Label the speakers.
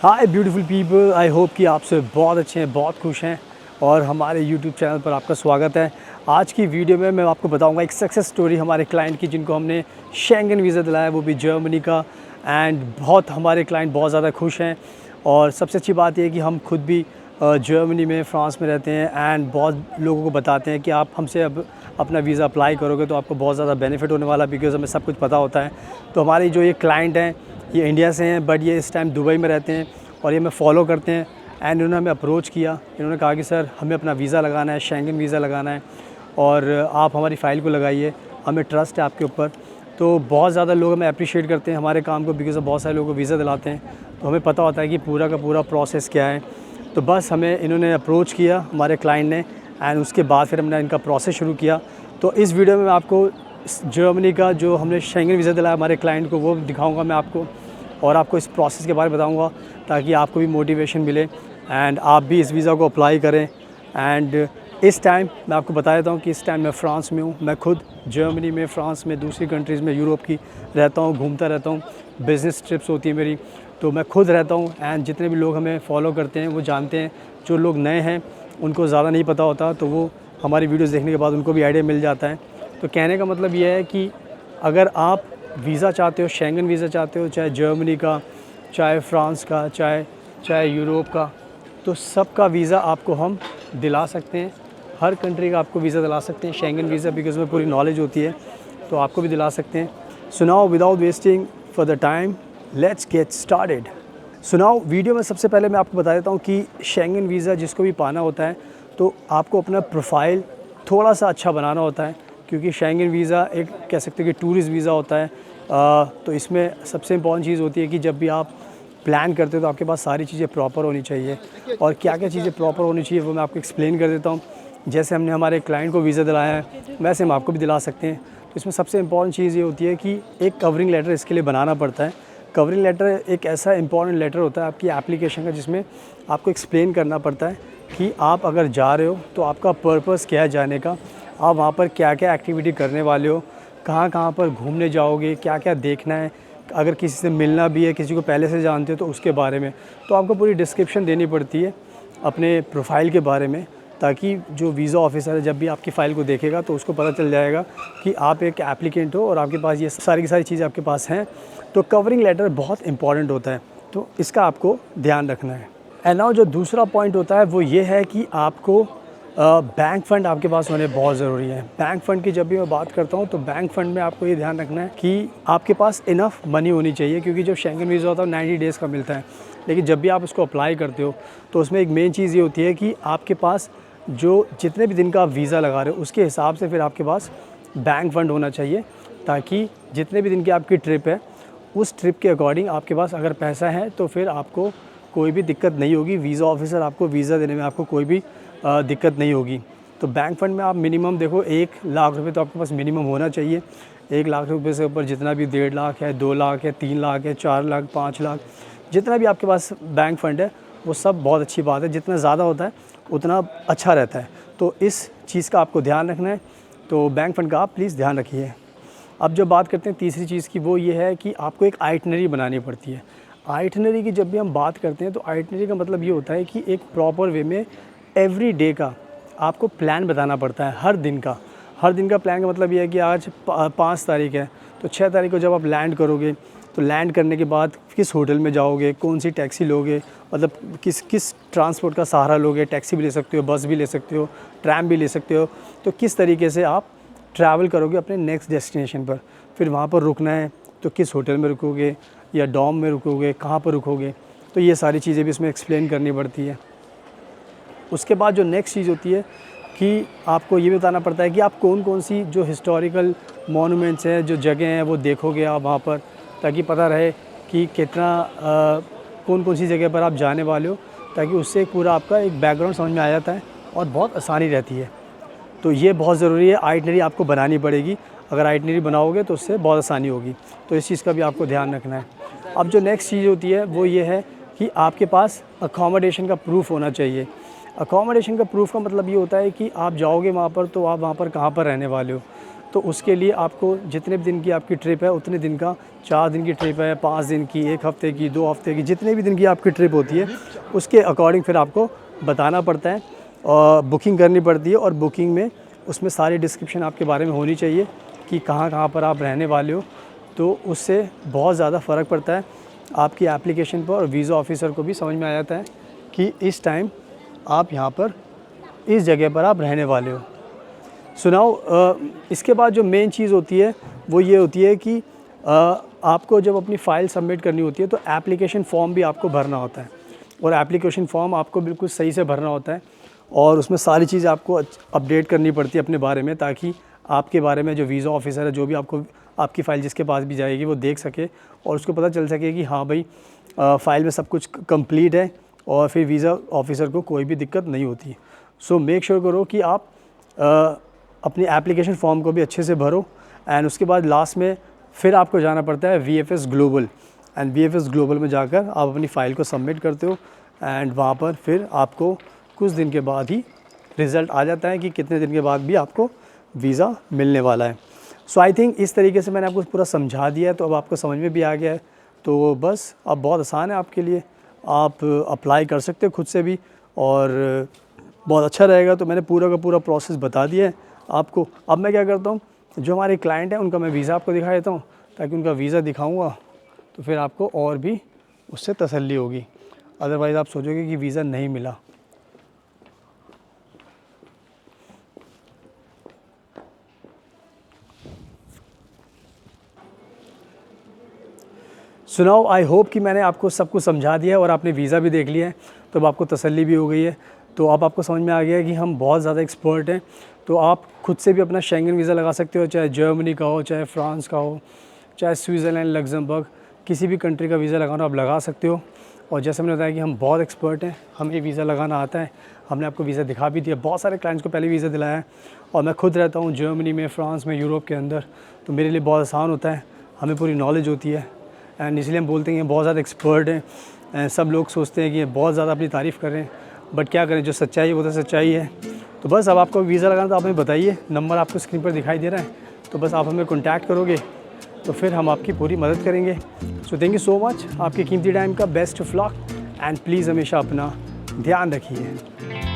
Speaker 1: Hi beautiful people, I hope कि आप सब बहुत अच्छे हैं, बहुत खुश हैं और हमारे यूट्यूब चैनल पर आपका स्वागत है। आज की वीडियो में मैं आपको बताऊंगा एक सक्सेस स्टोरी हमारे क्लाइंट की, जिनको हमने शेंगन वीज़ा दिलाया, वो भी जर्मनी का। एंड बहुत हमारे क्लाइंट बहुत ज़्यादा खुश हैं और सबसे अच्छी बात यह है कि हम खुद भी जर्मनी में, फ्रांस में रहते हैं एंड बहुत लोगों को बताते हैं कि आप हमसे अब अपना वीज़ा अप्लाई करोगे तो आपको बहुत ज़्यादा बेनिफिट होने वाला, बिकॉज़ हमें सब कुछ पता होता है। तो हमारे जो ये क्लाइंट हैं ये इंडिया से हैं, बट ये इस टाइम दुबई में रहते हैं और ये हमें फॉलो करते हैं। एंड इन्होंने हमें अप्रोच किया, इन्होंने कहा कि सर हमें अपना वीज़ा लगाना है, शेंगन वीज़ा लगाना है और आप हमारी फ़ाइल को लगाइए, हमें ट्रस्ट है आपके ऊपर। तो बहुत ज़्यादा लोग हमें अप्रिशिएट करते हैं हमारे काम को, बिकॉज़ बहुत सारे लोगों को वीज़ा दिलाते हैं, तो हमें पता होता है कि पूरा का पूरा प्रोसेस क्या है। तो बस हमें इन्होंने अप्रोच किया, हमारे क्लाइंट ने, एंड उसके बाद फिर हमने इनका प्रोसेस शुरू किया। तो इस वीडियो में मैं आपको जर्मनी का जो हमने शेंगन वीज़ा दिलाया हमारे क्लाइंट को, वो दिखाऊंगा मैं आपको, और आपको इस प्रोसेस के बारे में बताऊंगा ताकि आपको भी मोटिवेशन मिले एंड आप भी इस वीज़ा को अप्लाई करें। एंड इस टाइम मैं आपको बता देता हूँ कि इस टाइम मैं फ़्रांस में हूँ। मैं खुद जर्मनी में, फ़्रांस में, दूसरी कंट्रीज़ में, यूरोप की रहता हूँ, घूमता रहता हूँ, बिज़नेस ट्रिप्स होती है मेरी, तो मैं खुद रहता हूँ। एंड जितने भी लोग हमें फॉलो करते हैं वो जानते हैं, जो लोग नए हैं उनको ज़्यादा नहीं पता होता, तो वो हमारी वीडियोज़ देखने के बाद उनको भी आइडिया मिल जाता है। तो कहने का मतलब ये है कि अगर आप वीज़ा चाहते हो, शेंगन वीज़ा चाहते हो, चाहे जर्मनी का, चाहे फ़्रांस का, चाहे यूरोप का, तो सबका वीज़ा आपको हम दिला सकते हैं। हर कंट्री का आपको वीज़ा दिला सकते हैं, शेंगन वीज़ा, बिकॉज़ में पूरी नॉलेज होती है, तो आपको भी दिला सकते हैं। So now without wasting for the time, let's get started. So now video में सबसे पहले मैं आपको बता देता हूँ कि शेंगन वीज़ा जिसको भी पाना होता है तो आपको अपना प्रोफाइल थोड़ा सा अच्छा बनाना होता है, क्योंकि शेंगन वीज़ा एक कह सकते हैं कि टूरिस्ट वीज़ा होता है। तो इसमें सबसे इम्पॉर्टेंट चीज़ होती है कि जब भी आप प्लान करते हो तो आपके पास सारी चीज़ें प्रॉपर होनी चाहिए। और क्या क्या चीज़ें प्रॉपर होनी चाहिए वो मैं आपको एक्सप्लेन कर देता हूँ। जैसे हमने हमारे क्लाइंट को वीज़ा दिलाया है, वैसे हम आपको भी दिला सकते हैं। तो इसमें सबसे इम्पॉर्टेंट चीज़ ये होती है कि एक कवरिंग लेटर इसके लिए बनाना पड़ता है। कवरिंग लेटर एक ऐसा इंपॉर्टेंट लेटर होता है आपकी एप्लीकेशन का, जिसमें आपको एक्सप्लेन करना पड़ता है कि आप अगर जा रहे हो तो आपका पर्पस क्या है जाने का, आप वहाँ पर क्या क्या एक्टिविटी करने वाले हो, कहाँ कहाँ पर घूमने जाओगे, क्या क्या देखना है, अगर किसी से मिलना भी है, किसी को पहले से जानते हो तो उसके बारे में। तो आपको पूरी डिस्क्रिप्शन देनी पड़ती है अपने प्रोफाइल के बारे में, ताकि जो वीज़ा ऑफिसर है जब भी आपकी फ़ाइल को देखेगा तो उसको पता चल जाएगा कि आप एक एप्लीकेंट हो और आपके पास ये सारी की सारी चीज़ें आपके पास हैं। तो कवरिंग लेटर बहुत इंपॉर्टेंट होता है, तो इसका आपको ध्यान रखना है। एंड नाउ जो दूसरा पॉइंट होता है वो ये है कि आपको बैंक फ़ंड आपके पास होने बहुत ज़रूरी है। बैंक फ़ंड की जब भी मैं बात करता हूँ तो बैंक फ़ंड में आपको ये ध्यान रखना है कि आपके पास इनफ मनी होनी चाहिए, क्योंकि जो शेंगन वीज़ा होता है 90 डेज़ का मिलता है, लेकिन जब भी आप उसको अप्लाई करते हो तो उसमें एक मेन चीज़ ये होती है कि आपके पास जो जितने भी दिन का आप वीज़ा लगा रहे हो उसके हिसाब से फिर आपके पास बैंक फ़ंड होना चाहिए, ताकि जितने भी दिन की आपकी ट्रिप है उस ट्रिप के अकॉर्डिंग आपके पास अगर पैसा है तो फिर आपको कोई भी दिक्कत नहीं होगी। वीज़ा ऑफिसर आपको वीज़ा देने में आपको कोई भी दिक्कत नहीं होगी। तो बैंक फ़ंड में आप मिनिमम देखो 1 लाख रुपए तो आपके पास मिनिमम होना चाहिए। 1 लाख रुपए से ऊपर जितना भी 1.5 लाख है, 2 लाख है, 3 लाख है, 4 लाख, 5 लाख, जितना भी आपके पास बैंक फ़ंड है वो सब बहुत अच्छी बात है। जितना ज़्यादा होता है उतना अच्छा रहता है, तो इस चीज़ का आपको ध्यान रखना है। तो बैंक फ़ंड का आप प्लीज़ ध्यान रखिए। अब जो बात करते हैं तीसरी चीज़ की, वो ये है कि आपको एक आइटनरी बनानी पड़ती है। आइटनरी की जब भी हम बात करते हैं तो आइटनरी का मतलब ये होता है कि एक प्रॉपर वे में एवरी डे का आपको प्लान बताना पड़ता है, हर दिन का। हर दिन का प्लान का मतलब ये है कि आज 5 तारीख है, तो 6 तारीख को जब आप लैंड करोगे तो लैंड करने के बाद किस होटल में जाओगे, कौन सी टैक्सी लोगे, मतलब किस ट्रांसपोर्ट का सहारा लोगे। टैक्सी भी ले सकते हो, बस भी ले सकते हो, ट्रैम भी ले सकते हो। तो किस तरीके से आप ट्रैवल करोगे अपने नेक्स्ट डेस्टिनेशन पर, फिर वहाँ पर रुकना है तो किस होटल में रुकोगे या डॉम में रुकोगे, कहाँ पर रुकोगे, तो ये सारी चीज़ें भी इसमें एक्सप्लेन करनी पड़ती है। उसके बाद जो नेक्स्ट चीज़ होती है कि आपको ये बताना पड़ता है कि आप कौन कौन सी जो हिस्टोरिकल मॉन्यूमेंट्स हैं, जो जगह हैं, वो देखोगे आप वहाँ पर, ताकि पता रहे कि कितना कौन कौन सी जगह पर आप जाने वाले हो, ताकि उससे एक पूरा आपका एक बैकग्राउंड समझ में आ जाता है और बहुत आसानी रहती है। तो ये बहुत ज़रूरी है, आइटनरी आपको बनानी पड़ेगी। अगर आइटनरी बनाओगे तो उससे बहुत आसानी होगी, तो इस चीज़ का भी आपको ध्यान रखना है। अब जो नेक्स्ट चीज़ होती है वो ये है कि आपके पास अकोमोडेशन का प्रूफ़ होना चाहिए। अकोमोडेशन का प्रूफ़ का मतलब ये होता है कि आप जाओगे वहाँ पर तो आप वहाँ पर कहाँ पर रहने वाले हो। तो उसके लिए आपको जितने भी दिन की आपकी ट्रिप है उतने दिन का, 4 दिन की ट्रिप है, 5 दिन की, 1 हफ़्ते की, 2 हफ़्ते की, जितने भी दिन की आपकी ट्रिप होती है उसके अकॉर्डिंग फिर आपको बताना पड़ता है और बुकिंग करनी पड़ती है। और बुकिंग में उसमें सारी डिस्क्रिप्शन आपके बारे में होनी चाहिए कि कहाँ कहाँ पर आप रहने वाले हो। तो उससे बहुत ज़्यादा फ़र्क पड़ता है आपकी एप्लीकेशन पर, और वीज़ा ऑफिसर को भी समझ में आ जाता है कि इस टाइम आप यहाँ पर इस जगह पर आप रहने वाले हो। सुनाओ, इसके बाद जो मेन चीज़ होती है वो ये होती है कि आपको जब अपनी फ़ाइल सबमिट करनी होती है तो एप्लीकेशन फ़ॉर्म भी आपको भरना होता है, और एप्लीकेशन फ़ॉर्म आपको बिल्कुल सही से भरना होता है, और उसमें सारी चीज़ें आपको अपडेट करनी पड़ती है अपने बारे में, ताकि आपके बारे में जो वीज़ा ऑफिसर है, जो भी आपको आपकी फ़ाइल जिसके पास भी जाएगी, वो देख सके और उसको पता चल सके कि हाँ भाई फ़ाइल में सब कुछ कंप्लीट है, और फिर वीज़ा ऑफिसर को कोई भी दिक्कत नहीं होती। सो मेक श्योर करो कि आप अपनी एप्लीकेशन फ़ॉर्म को भी अच्छे से भरो। एंड उसके बाद लास्ट में फिर आपको जाना पड़ता है VFS global, and VFS global में जाकर आप अपनी फ़ाइल को सबमिट करते हो, एंड वहाँ पर फिर आपको कुछ दिन के बाद ही रिज़ल्ट आ जाता है कि कितने दिन के बाद भी आपको वीज़ा मिलने वाला है। सो आई थिंक इस तरीके से मैंने आपको पूरा समझा दिया है, तो अब आपको समझ में भी आ गया है। तो बस अब बहुत आसान है आपके लिए, आप अप्लाई कर सकते हो खुद से भी, और बहुत अच्छा रहेगा। तो मैंने पूरा का पूरा प्रोसेस बता दिया है आपको। अब मैं क्या करता हूँ, जो हमारे क्लाइंट हैं उनका मैं वीज़ा आपको दिखा देता हूँ, ताकि उनका वीज़ा दिखाऊँगा तो फिर आपको और भी उससे तसल्ली होगी। अदरवाइज़ आप सोचोगे कि वीज़ा नहीं मिला। सुनाओ, आई होप कि मैंने आपको सब कुछ समझा दिया है और आपने वीज़ा भी देख लिया है, तो अब आपको तसल्ली भी हो गई है। तो अब आपको समझ में आ गया है कि हम बहुत ज़्यादा एक्सपर्ट हैं। तो आप खुद से भी अपना शेंगन वीज़ा लगा सकते हो, चाहे जर्मनी का हो, चाहे फ्रांस का हो, चाहे स्विट्ज़रलैंड, लग्जमबर्ग, किसी भी कंट्री का वीज़ा लगाना आप लगा सकते हो। और जैसे मैंने बताया कि हम बहुत एक्सपर्ट हैं, हमें वीज़ा लगाना आता है, हमने आपको वीज़ा दिखा भी दिया, बहुत सारे क्लाइंट्स को पहले वीज़ा दिलाया है। और मैं खुद रहता हूँ जर्मनी में, फ़्रांस में, यूरोप के अंदर, तो मेरे लिए बहुत आसान होता है, हमें पूरी नॉलेज होती है, एंड इसलिए हम बोलते हैं कि बहुत ज़्यादा एक्सपर्ट हैं। सब लोग सोचते हैं कि ये बहुत ज़्यादा अपनी तारीफ़ कर रहे हैं, बट क्या करें, जो सच्चाई है वो तो सच्चाई है। तो बस अब आपको वीज़ा लगाना तो आप हमें बताइए, नंबर आपको स्क्रीन पर दिखाई दे रहा है, तो बस आप हमें कॉन्टैक्ट करोगे तो फिर हम आपकी पूरी मदद करेंगे। So thank you so much, आपके कीमती टाइम का best of luck, and please हमेशा अपना ध्यान रखिए।